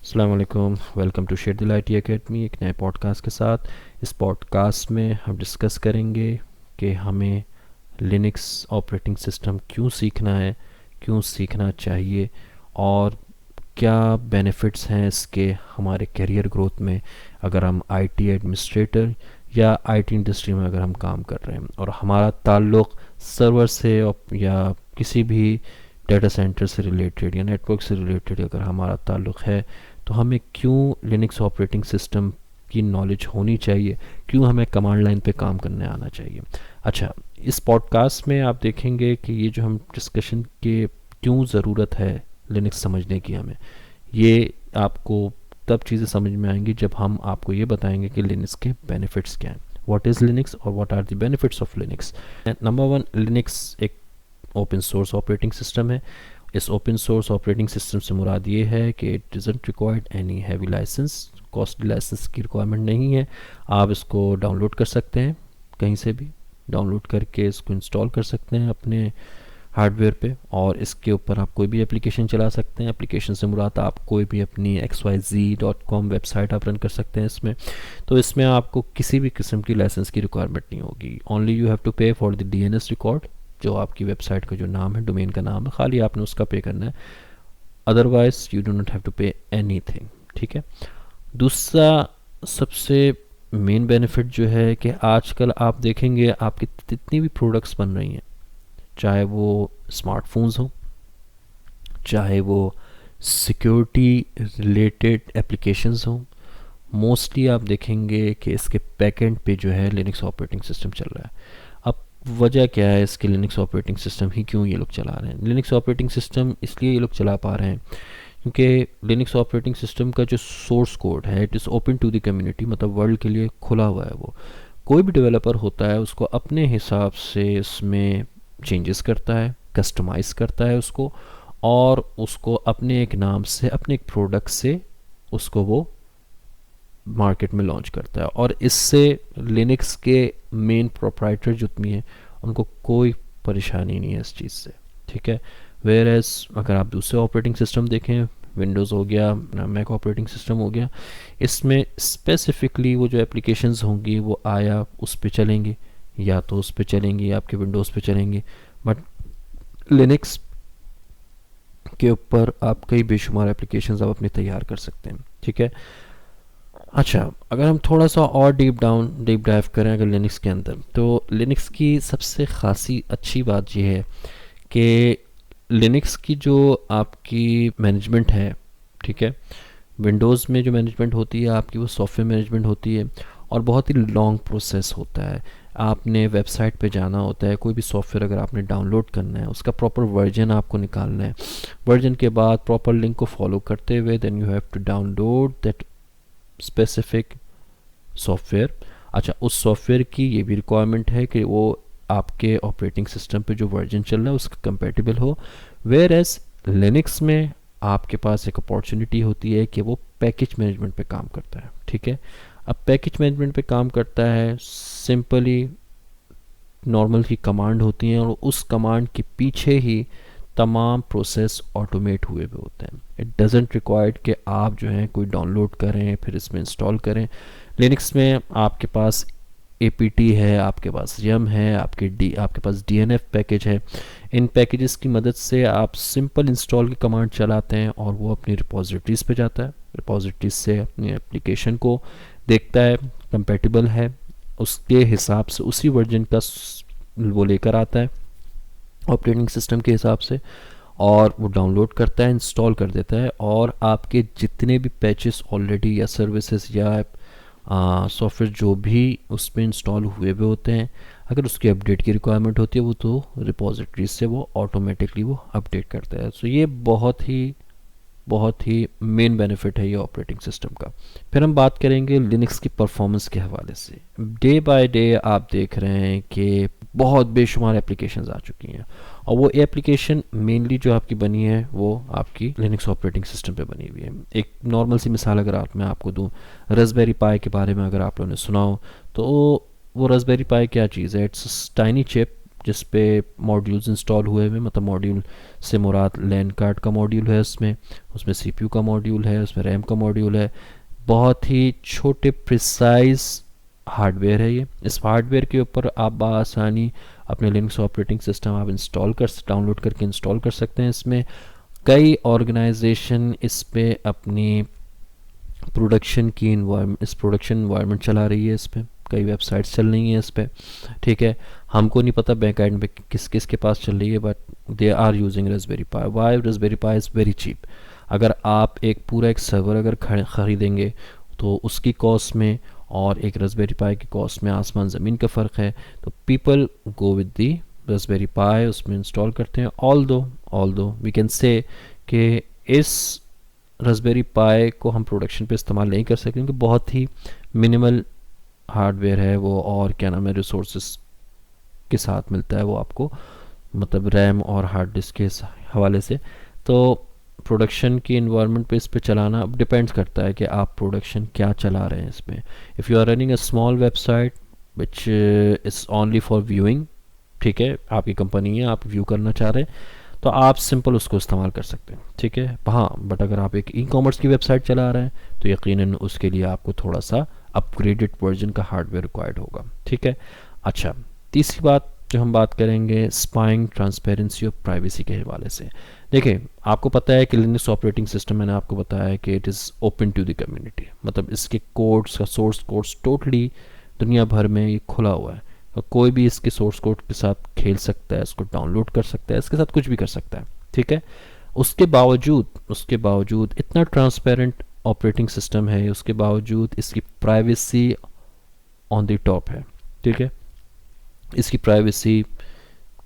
अस्सलाम वालेकुम, welcome to share दिल IT एकेडमी एक नए पॉडकास्ट के साथ। इस पॉडकास्ट में हम डिस्कस करेंगे कि हमें लिनक्स ऑपरेटिंग सिस्टम क्यों सीखना है, क्यों सीखना चाहिए और क्या बेनिफिट्स हैं इसके हमारे करियर ग्रोथ में अगर हम IT एडमिनिस्ट्रेटर या IT इंडस्ट्री में अगर हम काम कर रहे हैं और हमारा ताल्लुक़ सर्वर से या किसी भी डाटा सेंटर से रिलेटेड या नेटवर्क से रिलेटेड अगर हमारा ताल्लुक़ है, तो हमें क्यों लिनक्स ऑपरेटिंग सिस्टम की नॉलेज होनी चाहिए, क्यों हमें कमांड लाइन पे काम करने आना चाहिए। अच्छा, इस पॉडकास्ट में आप देखेंगे कि ये जो हम डिस्कशन के क्यों ज़रूरत है लिनक्स समझने की हमें, ये आपको तब चीज़ें समझ में आएंगी जब हम आपको ये बताएंगे कि लिनक्स के बेनिफिट्स क्या हैं, व्हाट इज़ लिनक्स और what are the benefits of Linux. Number one, Linux एक ओपन सोर्स ऑपरेटिंग सिस्टम है। इस ओपन सोर्स ऑपरेटिंग सिस्टम से मुराद ये है कि it doesn't required any heavy licence, costly licence की रिक्वायरमेंट नहीं है। आप इसको डाउनलोड कर सकते हैं, कहीं से भी डाउनलोड करके इसको इंस्टॉल कर सकते हैं अपने हार्डवेयर पे और इसके ऊपर आप कोई भी एप्लीकेशन चला सकते हैं। एप्लीकेशन से मुराद आप कोई भी अपनी xyz.com वेबसाइट आप रन कर सकते हैं इसमें। तो इसमें आपको किसी भी किस्म की लाइसेंस की रिक्वायरमेंट नहीं होगी। ओनली यू हैव टू पे फॉर द DNS रिकॉर्ड, जो आपकी वेबसाइट का जो नाम है, डोमेन का नाम है, खाली आपने उसका पे करना है। Otherwise you do not have to pay anything. ठीक है। दूसरा सबसे मेन बेनिफिट जो है कि आजकल आप देखेंगे आपकी जितनी भी प्रोडक्ट्स बन रही हैं, चाहे वो स्मार्टफोन्स हों, चाहे वो सिक्योरिटी रिलेटेड एप्लीकेशंस हों, मोस्टली आप देखेंगे कि इसके बैकएंड पे जो है लिनक्स ऑपरेटिंग सिस्टम चल रहा है। अब वजह क्या है इसके, लिनक्स ऑपरेटिंग सिस्टम ही क्यों ये लोग चला रहे हैं? लिनक्स ऑपरेटिंग सिस्टम इसलिए ये लोग चला पा रहे हैं क्योंकि लिनक्स ऑपरेटिंग सिस्टम का जो सोर्स कोड है it is open to the community, मतलब वर्ल्ड के लिए खुला हुआ है। वो कोई भी डेवलपर होता है उसको अपने हिसाब से इसमें चेंजेस करता है, कस्टमाइज़ करता है उसको, और उसको अपने एक नाम से, अपने एक प्रोडक्ट से उसको वो मार्केट में लॉन्च करता है। और इससे लिनक्स के मेन प्रोप्राइटर जितनी हैं उनको कोई परेशानी नहीं है इस चीज़ से। ठीक है। वेयर एज अगर आप दूसरे ऑपरेटिंग सिस्टम देखें, विंडोज़ हो गया, मैक ऑपरेटिंग सिस्टम हो गया, इसमें स्पेसिफिकली वो जो एप्लीकेशंस होंगी वो आया उस पर चलेंगी, या तो उस पर चलेंगी या आपके विंडोज़ पे चलेंगी। बट लिनक्स के ऊपर आप कई बेशुमार एप्लीकेशंस आप अपने तैयार कर सकते हैं। ठीक है। अच्छा, अगर हम थोड़ा सा और डीप डाइव करें अगर लिनक्स के अंदर, तो लिनक्स की सबसे खासी अच्छी बात यह है कि लिनक्स की जो आपकी मैनेजमेंट है, ठीक है, विंडोज़ में जो मैनेजमेंट होती है आपकी वो सॉफ्टवेयर मैनेजमेंट होती है और बहुत ही लॉन्ग प्रोसेस होता है। आपने वेबसाइट पे जाना होता है, कोई भी सॉफ्टवेयर अगर आपने डाउनलोड करना है उसका प्रॉपर वर्जन आपको निकालना है। वर्जन के बाद प्रॉपर लिंक को फॉलो करते हुए then you have to download that specific software. अच्छा, उस सॉफ्टवेयर की ये भी रिक्वायरमेंट है कि वो आपके ऑपरेटिंग सिस्टम पे जो वर्जन चल रहा है उसका कंपेटिबल हो। वेयर एज लिनक्स में आपके पास एक अपॉर्चुनिटी होती है कि वो पैकेज मैनेजमेंट पे काम करता है। ठीक है। अब पैकेज मैनेजमेंट पे काम करता है, सिंपली नॉर्मल की कमांड होती हैं और उस कमांड के पीछे ही तमाम प्रोसेस ऑटोमेट हुए हुए होते हैं। इट डजेंट रिक्वायर्ड कि आप जो है कोई डाउनलोड करें फिर इसमें इंस्टॉल करें। लिनक्स में आपके पास apt है, आपके पास yum है, आपके पास dnf पैकेज है। इन पैकेजेस की मदद से आप सिंपल इंस्टॉल की कमांड चलाते हैं और वो अपनी रिपोजिटरीज़ पे जाता है। रिपोजिटरीज से अपनी एप्लीकेशन को देखता है, कंपेटिबल है, उसके हिसाब से उसी वर्जन का वो लेकर आता है ऑपरेटिंग सिस्टम के हिसाब से, और वो डाउनलोड करता है, इंस्टॉल कर देता है, और आपके जितने भी पैचेस ऑलरेडी या सर्विसेज या सॉफ्टवेयर जो भी उस पर इंस्टॉल हुए हुए होते हैं, अगर उसकी अपडेट की रिक्वायरमेंट होती है वो तो रिपोजिटरी से वो ऑटोमेटिकली वो अपडेट करता है। सो ये बहुत ही मेन बेनिफिट है ये ऑपरेटिंग सिस्टम का। फिर हम बात करेंगे लिनक्स की परफॉर्मेंस के हवाले से। डे बाय डे आप देख रहे हैं कि बहुत बेशुमार एप्लीकेशंस आ चुकी हैं, और वो एप्लीकेशन मेनली जो आपकी बनी है वो आपकी लिनक्स ऑपरेटिंग सिस्टम पे बनी हुई है। एक नॉर्मल सी मिसाल अगर मैं आपको दूँ, रास्पबेरी पाई के बारे में अगर आप लोगों ने सुना हो, तो वो रास्पबेरी पाई क्या चीज़ है? इट्स टाइनी चिप जिस पे मॉड्यूल्स इंस्टॉल हुए हुए, मतलब मॉड्यूल से मुराद लैन कार्ड का मॉड्यूल है, उसमें सीपीयू का मॉड्यूल है, उसमें रैम का मॉड्यूल है। बहुत ही छोटे प्रिसाइज हार्डवेयर है ये। इस हार्डवेयर के ऊपर आप बआसानी अपने लिनक्स ऑपरेटिंग सिस्टम आप डाउनलोड करके इंस्टॉल कर सकते हैं। इसमें कई ऑर्गेनाइजेशन इस पे अपनी इस प्रोडक्शन इन्वायरमेंट चला रही है। इस पे कई वेबसाइट्स चल रही हैं इस पे, ठीक है। हमको नहीं पता बैक एंड पे किस किस के पास चल रही है, but they are using Raspberry Pi. Why? Raspberry Pi is very cheap. अगर आप एक सर्वर अगर ख़रीदेंगे तो उसकी कॉस्ट में और एक रास्पबेरी पाई की कॉस्ट में आसमान ज़मीन का फ़र्क है। तो people go with the Raspberry Pi, उसमें इंस्टॉल करते हैं। ऑल दो वी कैन से कि इस रास्पबेरी पाई को हम प्रोडक्शन पे इस्तेमाल नहीं कर सकते क्योंकि बहुत ही मिनिमल हार्डवेयर है वो, और क्या नाम है, रिसोर्सेज के साथ मिलता है वो आपको, मतलब रैम और हार्ड डिस्क के हवाले से। तो प्रोडक्शन की इन्वायरमेंट पे इस पे चलाना अब डिपेंड्स करता है कि आप प्रोडक्शन क्या चला रहे हैं इसमें। If you are running a small website which is only for viewing, ठीक है, आपकी कंपनी है, आप व्यू करना चाह रहे हैं, तो आप सिंपल उसको इस्तेमाल कर सकते हैं, ठीक है। हाँ, बट अगर आप एक ई कॉमर्स की वेबसाइट चला रहे हैं तो यकीनन उसके लिए आपको थोड़ा सा अपग्रेडेड वर्जन का हार्डवेयर रिक्वायर्ड होगा, ठीक है। अच्छा, तीसरी बात जो हम बात करेंगे, स्पाइंग, ट्रांसपेरेंसी और प्राइवेसी के हवाले से। देखिए, आपको पता है कि लिनक्स ऑपरेटिंग सिस्टम, मैंने आपको बताया है कि it is open to the community, मतलब इसके कोड्स का सोर्स कोड्स टोटली दुनिया भर में ये खुला हुआ है, और कोई भी इसके सोर्स कोड के साथ खेल सकता है, इसको डाउनलोड कर सकता है, इसके साथ कुछ भी कर सकता है, ठीक है। उसके बावजूद इतना ट्रांसपेरेंट ऑपरेटिंग सिस्टम है, उसके बावजूद इसकी प्राइवेसी ऑन द टॉप है, ठीक है। इसकी प्राइवेसी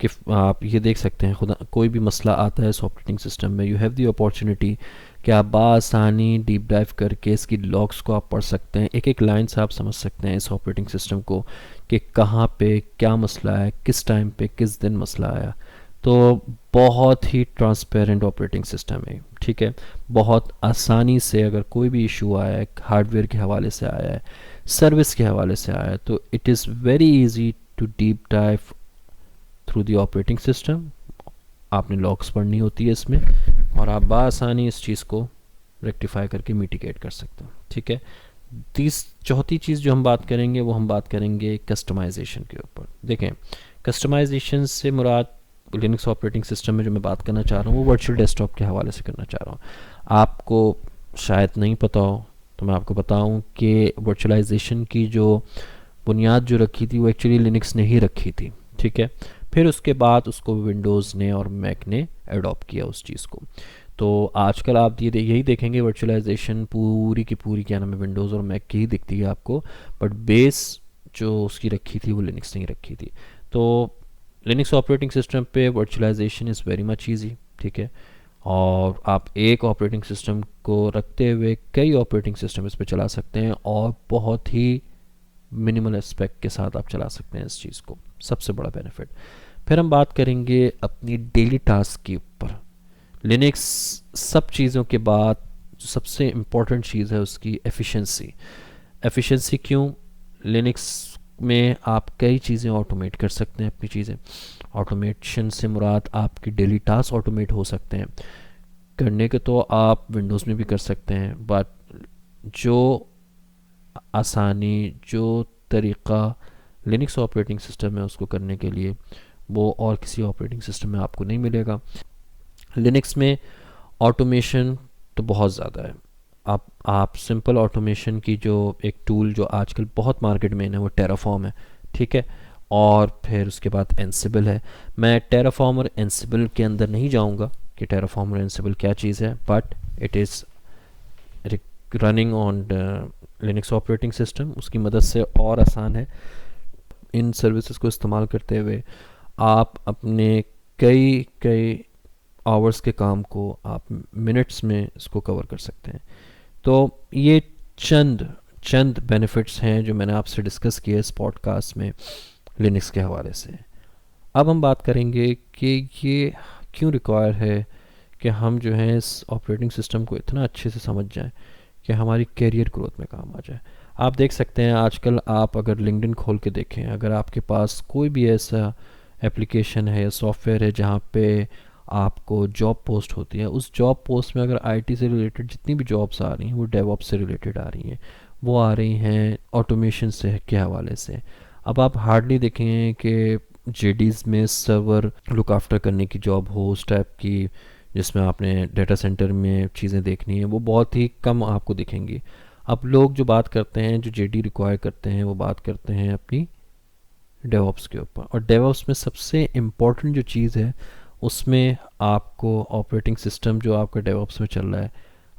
कि आप ये देख सकते हैं, खुदा कोई भी मसला आता है इस ऑपरेटिंग सिस्टम में, यू हैव दी अपॉर्चुनिटी कि आप बासानी डीप डाइव करके इसकी लॉग्स को आप पढ़ सकते हैं, एक एक लाइन से आप समझ सकते हैं इस ऑपरेटिंग सिस्टम को कि कहाँ पे क्या मसला है, किस टाइम पे किस दिन मसला आया। तो बहुत ही ट्रांसपेरेंट ऑपरेटिंग सिस्टम है, ठीक है। बहुत आसानी से अगर कोई भी इशू आया है, हार्डवेयर के हवाले से आया है, सर्विस के हवाले से आया है, तो it is very easy to deep dive through the operating system. आपने लॉग्स पढ़नी होती है इसमें, और आप बआसानी इस चीज़ को रेक्टिफाई करके मिटिगेट कर सकते हैं, ठीक है। चौथी चीज़ जो हम बात करेंगे वो हम बात करेंगे कस्टमाइजेशन के ऊपर। देखें, कस्टमाइजेशन से मुराद लिनक्स ऑपरेटिंग सिस्टम में जो मैं बात करना चाह रहा हूँ वो वर्चुअल डेस्कटॉप के हवाले से करना चाह रहा हूँ। आपको शायद नहीं पता हो तो मैं आपको बताऊँ कि वर्चुअलाइजेशन की जो बुनियाद जो रखी थी वो एक्चुअली लिनक्स ने ही रखी थी, ठीक है। फिर उसके बाद उसको विंडोज़ ने और मैक ने अडॉप्ट किया उस चीज़ को। तो आजकल आप यही देखेंगे वर्चुअलाइजेशन पूरी की पूरी क्या नाम है विंडोज़ और मैक की ही दिखती है आपको, बट बेस जो उसकी रखी थी वो लिनक्स ने ही रखी थी। तो लिनक्स ऑपरेटिंग सिस्टम पे virtualisation is very much easy, ठीक है। और आप एक ऑपरेटिंग सिस्टम को रखते हुए कई ऑपरेटिंग सिस्टम इस पर चला सकते हैं, और बहुत ही मिनिमल एस्पेक्ट के साथ आप चला सकते हैं इस चीज़ को, सबसे बड़ा बेनिफिट। फिर हम बात करेंगे अपनी डेली टास्क के ऊपर। लिनक्स सब चीज़ों के बाद जो सबसे इम्पॉर्टेंट चीज़ है उसकी एफिशिएंसी। एफिशिएंसी क्यों? लिनक्स में आप कई चीज़ें ऑटोमेट कर सकते हैं, अपनी चीज़ें ऑटोमेशन से मुराद आपकी डेली टास्क ऑटोमेट हो सकते हैं। करने के तो आप विंडोज़ में भी कर सकते हैं, बट जो आसानी, जो तरीक़ा लिनक्स ऑपरेटिंग सिस्टम है उसको करने के लिए, वो और किसी ऑपरेटिंग सिस्टम में आपको नहीं मिलेगा। लिनक्स में ऑटोमेशन तो बहुत ज़्यादा है। आप सिंपल ऑटोमेशन की जो एक टूल जो आजकल बहुत मार्केट में है वो टेराफॉर्म है, ठीक है। और फिर उसके बाद एंसिबल है। मैं टेराफॉर्म और एंसिबल के अंदर नहीं जाऊंगा कि टेराफॉर्म और एंसिबल क्या चीज़ है, but it is running on Linux operating system, उसकी मदद से और आसान है। इन सर्विसेज को इस्तेमाल करते हुए आप अपने कई आवर्स के काम को आप मिनट्स में इसको कवर कर सकते हैं। तो ये चंद बेनिफिट्स हैं जो मैंने आपसे डिस्कस किए इस पॉडकास्ट में लिनक्स के हवाले से। अब हम बात करेंगे कि ये क्यों रिक्वायर है कि हम जो है इस ऑपरेटिंग सिस्टम को इतना अच्छे से समझ जाएं कि हमारी कैरियर ग्रोथ में काम आ जाए। आप देख सकते हैं आजकल आप अगर लिंक्डइन खोल के देखें, अगर आपके पास कोई भी एप्लीकेशन है या सॉफ्टवेयर है जहाँ पे आपको जॉब पोस्ट होती है, उस जॉब पोस्ट में अगर आईटी से रिलेटेड जितनी भी जॉब्स आ रही हैं वो डेवऑप्स से रिलेटेड आ रही हैं, वो आ रही हैं ऑटोमेशन से के हवाले से। अब आप हार्डली देखेंगे कि जेडीज़ में सर्वर लुक आफ्टर करने की जॉब हो उस टाइप की, जिसमें आपने डेटा सेंटर में चीज़ें देखनी है, वो बहुत ही कम आपको दिखेंगी। अब लोग जो बात करते हैं, जो जेडी रिक्वायर करते हैं, वो बात करते हैं अपनी डेवऑप्स के ऊपर। और डेवऑप्स में सबसे इम्पॉर्टेंट जो चीज़ है उसमें आपको ऑपरेटिंग सिस्टम जो आपका डेवऑप्स में चल रहा है,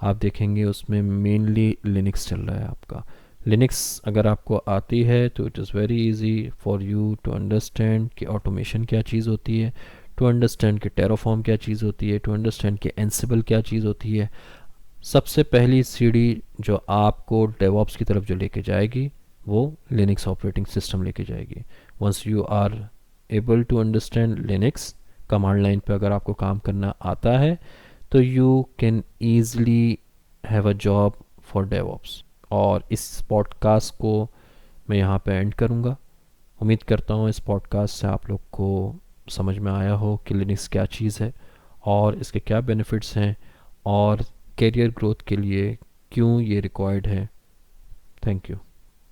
आप देखेंगे उसमें मेनली लिनक्स चल रहा है आपका। लिनक्स अगर आपको आती है तो it is very easy for you to understand कि ऑटोमेशन क्या चीज़ होती है, टू अंडरस्टैंड कि टेराफॉर्म क्या चीज़ होती है, टू अंडरस्टैंड कि एंसिबल क्या चीज़ होती है। सबसे पहली सीढ़ी जो आपको डेवऑप्स की तरफ जो लेके जाएगी वो लिनक्स ऑपरेटिंग सिस्टम लेके जाएगी। Once you are able to understand Linux, command line पे अगर आपको काम करना आता है, तो you can easily have a job for DevOps. और इस पॉडकास्ट को मैं यहाँ पे एंड करूँगा। उम्मीद करता हूँ इस पॉडकास्ट से आप लोग को समझ में आया हो कि लिनक्स क्या चीज़ है और इसके क्या बेनिफिट्स हैं और करियर ग्रोथ के लिए क्यों ये रिक्वायर्ड है। Thank you.